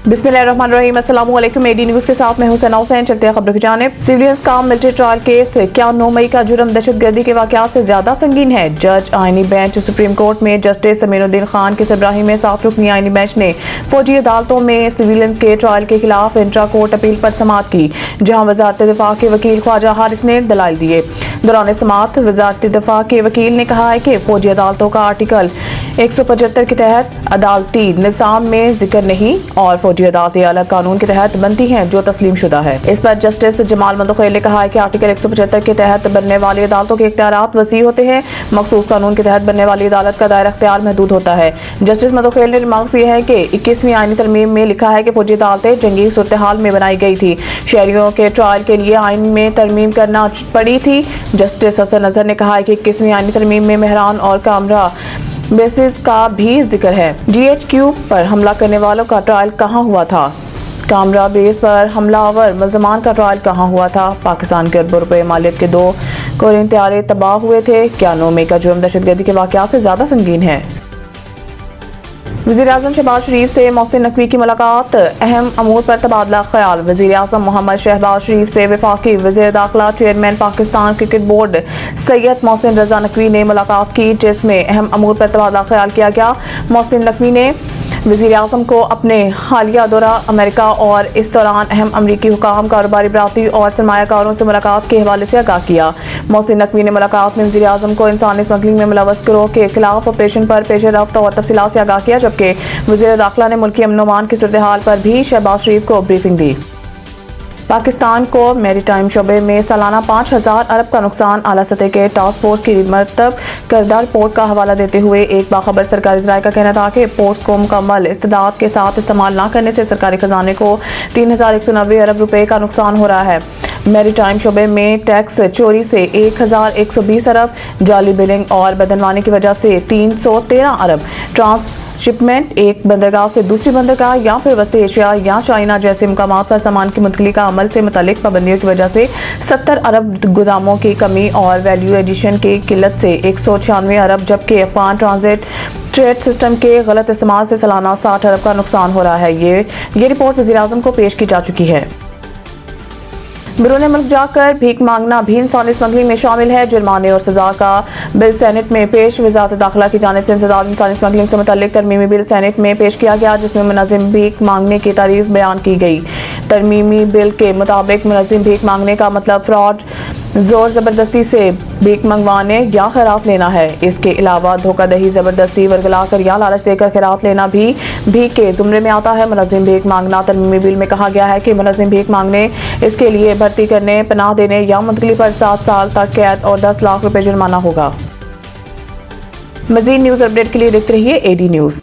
बिस्मिल्लाहिर्रहमानिर्रहीम। अस्सलाम वालेकुम। एडी न्यूज़ के साथ मैं हुसैन हुसैन। चलते हैं खबरों की जानिब। सिविलियंस का मिलिट्री ट्रायल केस क्या 9 मई का जुर्म दहशतगर्दी के वाक़यात से ज्यादा संगीन है? जज आईनी बेंच सुप्रीम कोर्ट में जस्टिस समीरुद्दीन खान की सरबराही में 7 रुकनी आईनी बेंच ने फौजी अदालतों में सिविलियंस के ट्रायल के खिलाफ इंट्रा कोर्ट अपील पर समाअत की, जहाँ वज़ारत दिफा के वकील ख्वाजा हारिस ने दलाइल दिए। दौरान समाअत वज़ारत दिफा के वकील ने कहा है कि फौजी अदालतों का आर्टिकल 175 के तहत अदालती निज़ाम में जिक्र नहीं और फौजी अदालतें अलग कानून के तहत बनती हैं जो तस्लीम शुदा है। इस पर जस्टिस जमाल मंदखेल ने कहा है कि आर्टिकल 175 के तहत बनने वाली अदालतों के इख्तियारात वसी होते हैं, मखसूस कानून के तहत बनने वाली अदालत का दायरा इख्तियार महदूद होता है। जस्टिस मंदखेल ने रिमार्क्स दिए हैं कि 21वीं आईनी तरमीम में लिखा है कि फौजी अदालतें जंगी सूरत हाल में बनाई गई थी, शहरियों के ट्रायल के लिए आइन में तरमीम करना पड़ी थी। जस्टिस हसन अजहर ने कहा है कि 21वीं आईनी तरमीम में मेहरान और कामरा बेसिस का भी जिक्र है। GHQ पर हमला करने वालों का ट्रायल कहाँ हुआ था? कामरा बेस पर हमलावर मुल्ज़मान का ट्रायल कहाँ हुआ था? पाकिस्तान के अरबों रुपए मालियत के 2 कोरियन तैयारे तबाह हुए थे। क्या 9 मई का जुर्म दहशतगर्दी के वाक़यात से ज़्यादा संगीन है? वज़ीर-ए-आज़म शहबाज शरीफ से मोहसिन नकवी की मुलाकात, अहम अमूर पर तबादला ख्याल। वज़ीर-ए-आज़म मोहम्मद शहबाज शरीफ से वफाकी वज़ीर दाखिला chairman Pakistan cricket board Syed Mohsin Raza Naqvi ने मुलाकात की, जिसमें अहम अमूर पर तबादला ख्याल किया गया। मोहसिन नकवी ने वज़ीर-ए-आज़म को अपने हालिया दौरा अमेरिका और इस दौरान अहम अमरीकी हुकाम, कारोबारी बराती और सरमायाकारों से मुलाकात के हवाले से आगाह किया। मोहसिन नकवी ने मुलाकात में वज़ीर-ए-आज़म को इंसानी स्मगलिंग में मुलव्वस गिरोह के खिलाफ ऑपरेशन पर पेश रफ्त और तफसीलात से आगाह किया, जबकि वज़ीर दाखिला ने मुल्की अमन अमान की सूरत हाल पर भी शहबाज शरीफ को ब्रीफिंग दी। पाकिस्तान को मैरीटाइम शोबे में सालाना 5000 अरब का नुकसान, आला सतह के टास्क फोर्स की मरतब करदा रिपोर्ट का हवाला देते हुए एक बाखबर सरकारी ज़राए का कहना था कि पोर्ट्स को मुकम्मल इस्तेदाद के साथ इस्तेमाल न करने से सरकारी खजाने को 3190 अरब रुपए का नुकसान हो रहा है। मैरीटाइम शोबे में टैक्स चोरी से 1120 अरब, जाली बिलिंग और बदनवानी की वजह से 313 अरब, ट्रांसशिपमेंट एक बंदरगाह से दूसरी बंदरगाह या फिर वस्ती एशिया या चाइना जैसे मुकामात पर सामान की मुंतकिली का अमल से मुतालिक पाबंदियों की वजह से 70 अरब, गोदामों की कमी और वैल्यू एडिशन की किल्लत से 196 अरब, जबकि अफगान ट्रांजिट ट्रेड सिस्टम के गलत इस्तेमाल से सालाना 60 अरब का नुकसान हो रहा है। ये रिपोर्ट वज़ीर-ए-आज़म को पेश की जा चुकी है। बैरून मुल्क जाकर भीख मांगना भी इंसानी स्मगलिंग में शामिल है। जुर्माने और सजा का बिल सेनेट में पेश। वज़ारत दाखिला की जानिब से इंसदाद इंसानी स्मगलिंग से मुतल्लिक तरमीमी बिल सेनेट में पेश किया गया, जिसमें मुनज़्ज़िम भीख मांगने की तारीफ बयान की गई। तरमीमी बिल के मुताबिक मुनज़्ज़िम भीख मांगने का मतलब फ्रॉड, जोर ज़बरदस्ती से भीख मंगवाने या खैरात लेना है। इसके अलावा धोखाधड़ी, ज़बरदस्ती, वर्गला कर या लालच देकर खैरात लेना भी भीख के ज़ुमरे में आता है। मुनज़्ज़िम भीख मांगना तरमीमी बिल में कहा गया है कि मुनज़्ज़िम भीख मांगने, इसके लिए भर्ती करने, पनाह देने या मुंतकिली पर 7 साल तक कैद और 10 लाख रुपए जुर्माना होगा। मज़ीद न्यूज़ अपडेट के लिए देखते रहिए AD न्यूज़।